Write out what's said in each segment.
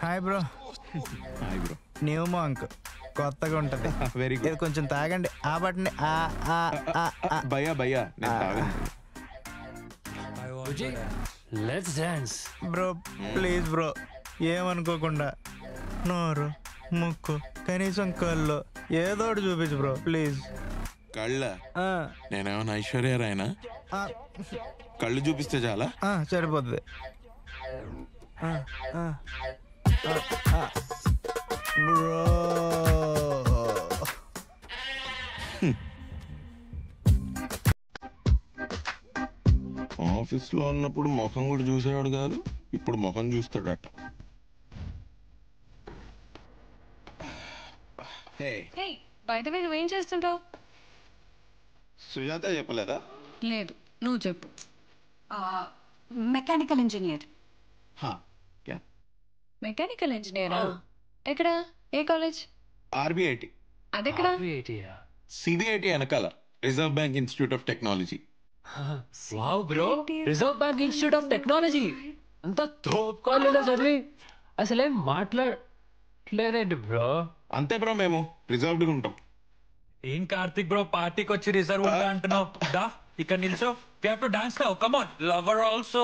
Hi bro. Hi bro. New monk కొత్తగా ఉంటది. Very ఇది గుడ్. కొంచెం తాగండి. ఆ బట్ని భయ్యా భయ్యా నేను తాగను. Let's dance bro please bro, ఏమనుకోకుండా నోరు ముక్కు కనీసం కళ్ళు ఏదో ఒకటి చూపించు బ్రో ప్లీజ్. కళ్ళ నేనేమన్నా ఐశ్వర్య రాయనా? కళ్ళు చూపిస్తే చాలా. సరిపోతుంది. బ్రో ఆఫీస్లో ఉన్నప్పుడు ముఖం కూడా చూసేవాడు కాదు, ఇప్పుడు ముఖం చూస్తాడట. బయట నువ్వేం చేస్తుంటావు? సుజాత చెప్పలేదా? లేదు, నువ్వు చెప్పు. Mechanical engineer. మెకానికల్ ఇంజనీరా? ఎక్కడ? ఏ కాలేజ్? ఆర్బిఐటి. అదెక్కడ? సిబిఐటి వెనకాల reserve bank institute of technology. Wow bro, reserve bank institute of technology. అంత తోపు కాలేజీలో చదివి అసలేం మాట్లాడలేదేంటి బ్రో? అంతే బ్రో, మేము రిజర్వ్డ్గా ఉంటాం. ఏం కార్తిక్ బ్రో, పార్టీకి వచ్చి రిజర్వ్ ఉంటా అంటున్నావు? దా ఇక్కడ నిల్చో. We have to dance now. Come on. Lover also,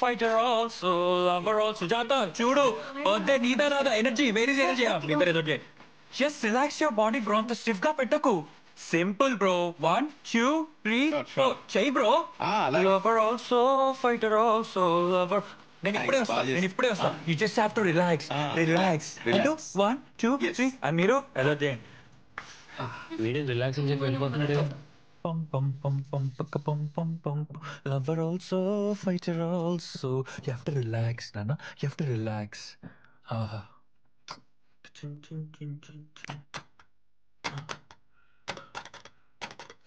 fighter also, lover also. Sujata, చూడు వద్దే నీదా నాదా ఎనర్జీ, వేరే ఎనర్జీ. నిద్ర ఏదో just relax your body bro, అంత స్టిఫ్ గా పెట్టకు. Simple bro. 1 2 3 4 చెయ్యి bro. Lover also, fighter also, lover. నేను ఇప్పుడే వస్తా. You just have to relax. Relax. 1 2 3 and మీరు ఎలా చేయండి. వీడియో రిలాక్స్ అని చెప్పి వెళ్ళిపోతున్నాడు. Pum pum pum pum pum pum pum. Lover also, fighter also. You have to relax, Nana. You have to relax.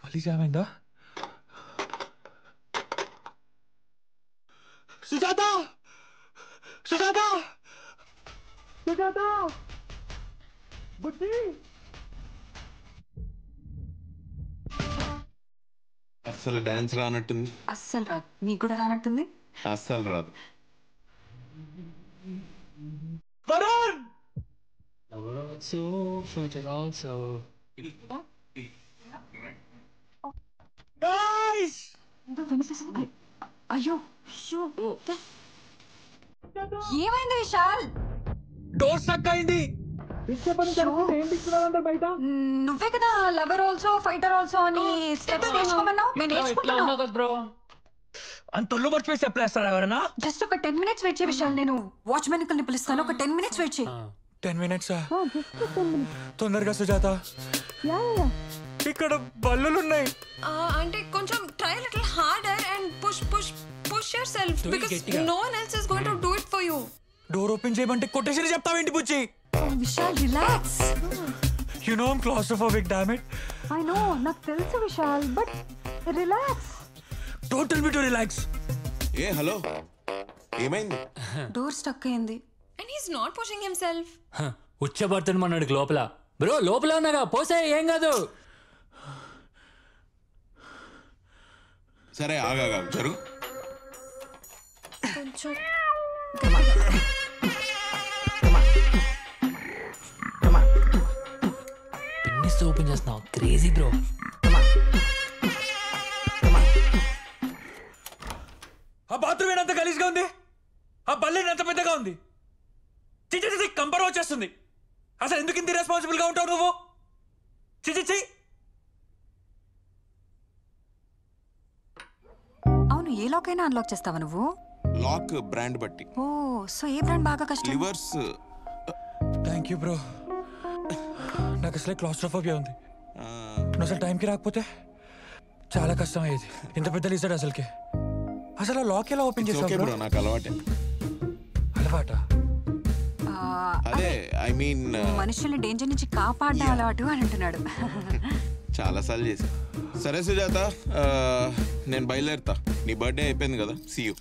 మళ్ళీ ఏమైందా? సుజాత! సుజాత! సుజాత! బుద్ధి! అస్సలు డాన్స్ రానట్టుంది. అస్సలు రాదు. నీకు కూడా రానట్టుంది. అస్సలు రాదు. Varun! So, future also. Guys! వినిపిస్తుంది. అయ్యో ఏమైంది విశాల్? డోర్ స్టక్ అయింది. నువ్వే కదా లవర్ ఆల్సో ఫైటర్ ఆల్సో అని స్టెప్స్ నేర్చుకోమన్నావు. నేను నేర్చుకుంటున్నా బ్రో అంత ఒళ్ళు మర్చిపోయి చెప్పలేస్తారా ఎవరన్నా? జస్ట్ ఒక 10 minutes వెయిట్ చేయి విశాల్. నేను వాచ్మెన్ ని పిలుస్తాను. ఒక 10 minutes వెయిట్ చేయి. 10 minutes తొందరగా సుజాత. ఇక్కడ బల్లులున్నాయి. అంటే కొంచెం try little harder and push yourself because no one else is going to do it for you. Door open చేయమంటే కొట్టేసి చెప్తావేంటి బుచ్చి? Vishal relax. You know I'm claustrophobic damn it. I know, నాకు తెలుసు Vishal, but relax. Don't tell me to relax. ఏ hello, ఏమైంది? Door stuck అయింది. And he is not pushing himself. ఉచ్చబడుతుంది మన్నాడు లోపల. బ్రో లోపల ఉన్నాగా, పోసే ఏం కాదు. సరే ఆగా జరుగు. కొంచెం పిన్నిస్ ఓపెన్ చేస్తున్నావు, క్రేజీ బ్రో. ఆ బాత్రూమ్ ఏంత గలీజ్గా ఉంది. ఆ బల్లి ఎంత పెద్దగా ఉంది. చిచి కంపర్ వచ్చేస్తుంది. అసలు ఎందుకు ఇంత రెస్పాన్సిబుల్ గా ఉంటావు నువ్వు? చిచి. అవును, ఏ లాక్ అయినా అన్లాక్ చేస్తావా నువ్వు? లాక్ బ్రాండ్ బట్టి. ఓ, సో ఏ బ్రాండ్ బాగా కష్టం? లివర్స్. Thank you bro. నాకు అసలే క్లాస్ట్రోఫోబియా ఉంది. నువ్వు అసలు టైంకి రాకపోతే చాలా కష్టం అయ్యేది. ఇంత పెద్ద లిజర్డ్ అసలుకి. అసలు ఆ లాక్ ఎలా ఓపెన్ చేస్తావు బ్రో? నాకు అలవాటే. అలవాటా? అదే ఐ మీన్ మనుషుల్ని డేంజర్ నుంచి కాపాడడం అలవాటు అని అంటున్నాడు. చాలా సార్లు చేశా. సరే సుజాత, నేను బయలుదేరుతా. నీ బర్త్డే అయిపోయింది కదా, సీ యూ.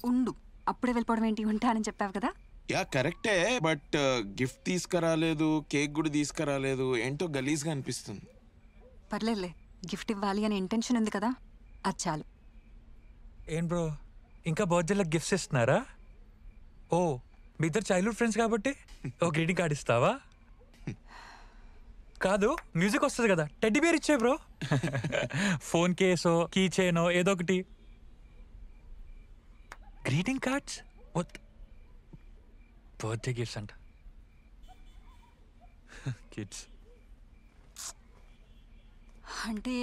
ఉండు, అప్పుడే వెళ్ళిపోవడం ఏంటి? ఉంటానని చెప్పావు కదా. యా కరెక్టే, బట్ గిఫ్ట్ తీసుకురాలేదు, కేక్ కూడా తీసుకురాలేదు. ఏంటో గలీజ్గా అనిపిస్తుంది. పర్లేదులే, గిఫ్ట్ ఇవ్వాలి అనే ఇంటెన్షన్ ఉంది కదా, అది చాలు. ఏం బ్రో, ఇంకా బర్త్డేలకు గిఫ్ట్స్ ఇస్తున్నారా? ఓ మీ ఇద్దరు చైల్డ్హుడ్ ఫ్రెండ్స్ కాబట్టి ఓ గ్రీటింగ్ కార్డ్ ఇస్తావా? కాదు, మ్యూజిక్ వస్తుంది కదా, టెడ్డీ బేర్ ఇచ్చే బ్రో. ఫోన్ కేసో కీ చైనో ఏదో ఒకటి. గ్రీటింగ్ కార్డ్స్ బర్త్డే గిఫ్ట్స్ అంట. కిడ్స్ అంటే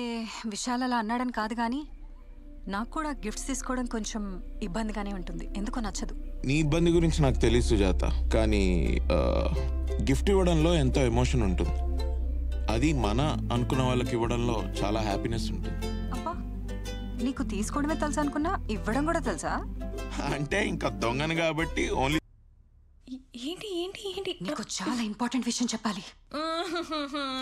విశాల్ అలా అన్నాడని కాదు కానీ నాకు కూడా గిఫ్ట్స్ తీసుకోవడం కొంచెం ఇబ్బందిగానే ఉంటుంది, ఎందుకో నచ్చదు. నీ ఇబ్బంది గురించి నాకు తెలియదు సుజాత, కానీ గిఫ్ట్ ఇవ్వడంలో ఎంతో ఎమోషన్ ఉంటుంది. అది మన అనుకున్న వాళ్ళకి ఇవ్వడంలో చాలా హ్యాపీనెస్ ఉంటుంది. అబ్బా, నీకు తీసుకోవడమే తెలుసు అనుకున్నా ఇవ్వడం కూడా తెలుసా? అంటే ఇంకా దొంగను కాబట్టి ఓన్లీ. ఏంటి ఏంటి ఏంటి నీకు చాలా ఇంపార్టెంట్ విషయం చెప్పాలి.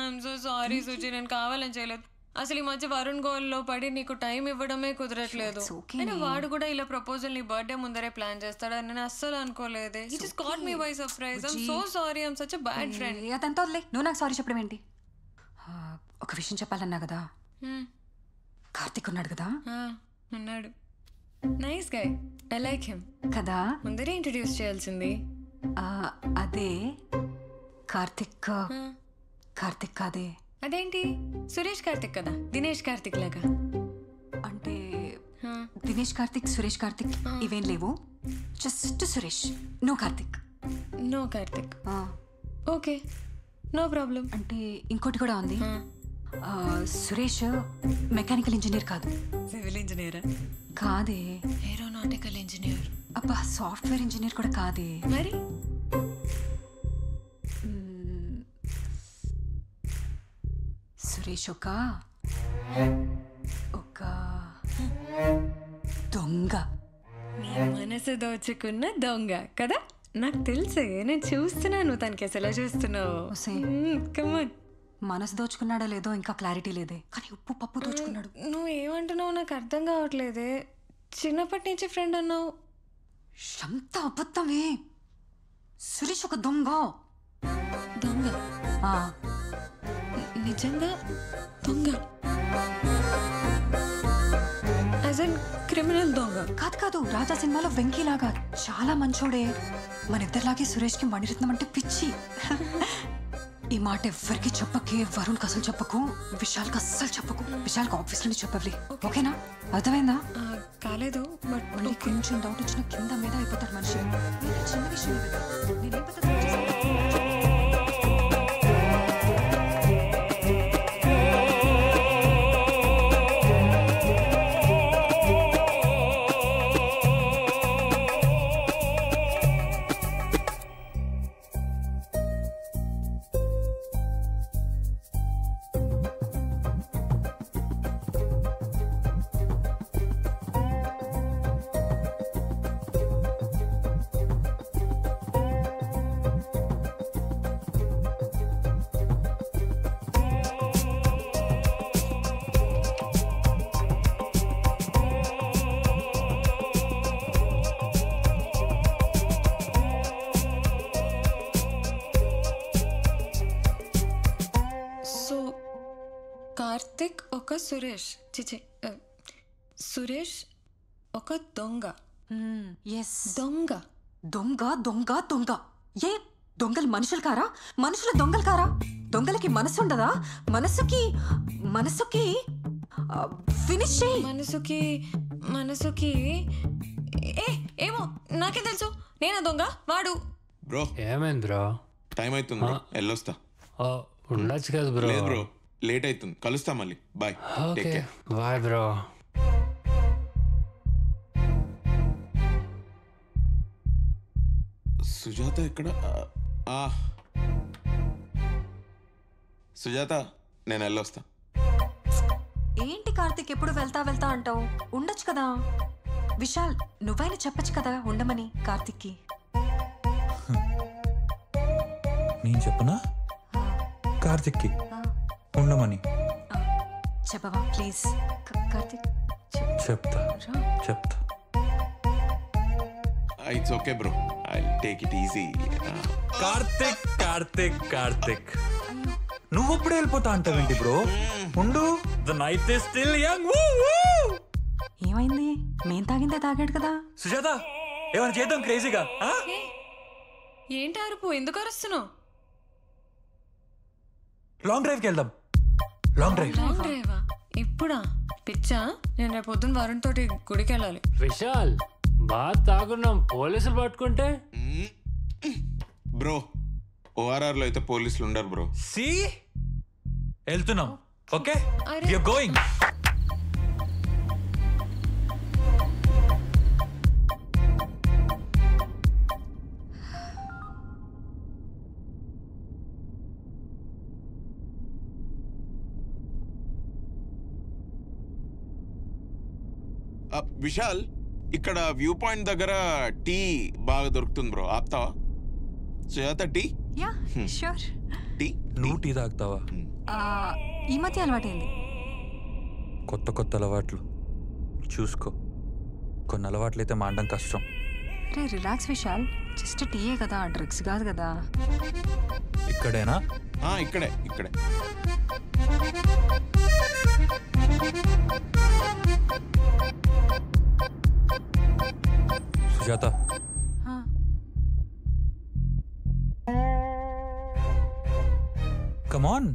ఐఎమ్ సో సారీ సుజి, నేను కావాలని చేయలేదు. అసలు ఈ మధ్య వరుణ్ గోల్లో పడి నీకు టైం ఇవ్వడమే కుదరట్లేదు. అయినా వాడు కూడా ఇలా ప్రపోజల్ నీ బర్త్డే ముందరే ప్లాన్ చేస్తాడని నేను అస్సలు అనుకోలేదే. He just caught me by surprise. I'm so sorry, I'm such a bad friend. అదంతా వదిలే, నువ్వు నాకు సారీ చెప్పడం ఏంటి? ఒక విషయం చెప్పాలన్నా కదా, కార్తిక్ ఉన్నాడు కదా. ఉన్నాడు, nice guy, I like him కదా. ముందరే ఇంట్రడ్యూస్ చేయాల్సింది. అదే కార్తిక్. కార్తిక్ కాదే. అదేంటి, సురేష్ కార్తిక్ కదా, దినేష్ కార్తిక్ లాగా. అంటే దినేష్ కార్తిక్, సురేష్ కార్తిక్ ఇవేం లేవు, just Suresh, no Karthik. No Karthik, okay, no problem. అంటే ఇంకోటి కూడా ఉంది. సురేష్ మెకానికల్ ఇంజనీర్ కాదు. సివిల్ ఇంజనీరా? కాదే. Aeronautical engineer. అబ్బా, సాఫ్ట్వేర్ ఇంజనీర్ కూడా కాదే. మరి సురేష్ ఒక దొంగ. నీ మనసు దోచుకున్న దొంగ కదా. నాకు తెలుసే, నేను చూస్తున్నాను తనకి అసలు చూస్తున్నావు. కమాన్, మనసు దోచుకున్నాడో లేదో ఇంకా క్లారిటీ లేదే, కానీ ఉప్పు పప్పు దోచుకున్నాడు. నువ్వు ఏమంటున్నావు నాకు అర్థం కావట్లేదే. చిన్నప్పటి నుంచి ఫ్రెండ్ అన్నావు. ఎంత అబద్ధమే. సురేష్ ఒక దొంగ. దొంగ? నిజంగా దొంగ? యాజ్ ఎన్ క్రిమినల్ దొంగ? కాదు కాదు, రాజా సినిమాలో వెంకీలాగా చాలా మంచోడే. మన ఇద్దరిలాగే సురేష్కి మణిరత్నం అంటే పిచ్చి. ఈ మాట ఎవ్వరికి చెప్పకే, వరుణ్కి అసలు చెప్పకు, విశాల్కి అస్సలు చెప్పకు. విశాల్కి ఆఫీస్ నుండి చెప్పవలే, ఓకేనా? అర్థమైందా? కాలేదు, బట్ మళ్ళీ కొంచెం డౌట్ వచ్చిన కింద మీద అయిపోతాడు మనిషి. చిన్న విషయం నేనేం పెద్ద కార్తిక్ ఒక సురేష్, చిచి సురేష్ ఒక దొంగ. ఎస్, దొంగ. దొంగ దొంగ దొంగ. ఏ దొంగలు మనుషులు కారా? మనుషులు దొంగలు కారా? దొంగలకి మనసు ఉండదా? మనసుకి ఫినిష్ చేయి. మనసుకి ఏమో నాకే తెలుసు. నేనా దొంగ? వాడు. బ్రో ఏమైంది బ్రో? టైం అవుతుంది, వెళ్ళొస్తా. ఉండొచ్చు కదా బ్రో. లేదు బ్రో, లేట్ అవుతుంది, కలుస్తా మళ్ళీ. Bye. Okay bye bro. Sujatha ఎక్కడ? సుజాత, నేను వెళ్ళొస్తా. ఏంటి కార్తిక్ ఎప్పుడు వెళ్తా వెళ్తా అంటావు? ఉండొచ్చు కదా. విశాల్, నువ్వైనా చెప్పచ్చు కదా ఉండమని కార్తిక్కి. నేను చెప్పనా కార్తిక్కి ఉండమని? చెప్పవా ప్లీజ్ కార్తిక్? చెప్తా. It's okay bro, I take it easy. Karthik నువ్వు అప్పుడే వెళ్ళిపోతా అంటావేంటి బ్రో? ఉండు, the night is still young. ఏమైంది? మేం తాగిందే తాగాడు కదా. సుజాత, ఏమైనా చేద్దాం క్రేజీగా. ఏంటి అరుపు? ఎందుకు అరుస్తున్నావు? లాంగ్ డ్రైవ్కి వెళ్దాం. Long drive. లాంగ్ డ్రైవా? ఇప్పుడా? పిచ్చా? నేను రేపు పొద్దున్న వరుణ్ తోటి గుడికి వెళ్ళాలి. విశాల్ బాగా తాగున్నాం, పోలీసులు పట్టుకుంటే. బ్రో ఓఆర్ఆర్ లో అయితే పోలీసులు ఉండరు బ్రో. సి వెళ్తున్నాం. ఓకే అరే. We are going. విశాల్, ఇక్కడ వ్యూ పాయింట్ దగ్గర టీ బాగా దొరుకుతుంది బ్రో, ఆపుతావా? Sujatha tea yeah sure. Tea నువ్వు టీ తాగుతావా? ఈ మధ్య అలవాటైంది. కొత్త కొత్త అలవాట్లు చూసుకో. కొన్ని అలవాట్లయితే మానడం కష్టం. రే రిలాక్స్ విశాల్, జస్ట్ టీయే కదా, డ్రగ్స్ కాదు కదా. ఇక్కడేనా? ఇక్కడే ఇక్కడే. Sujatha, come on.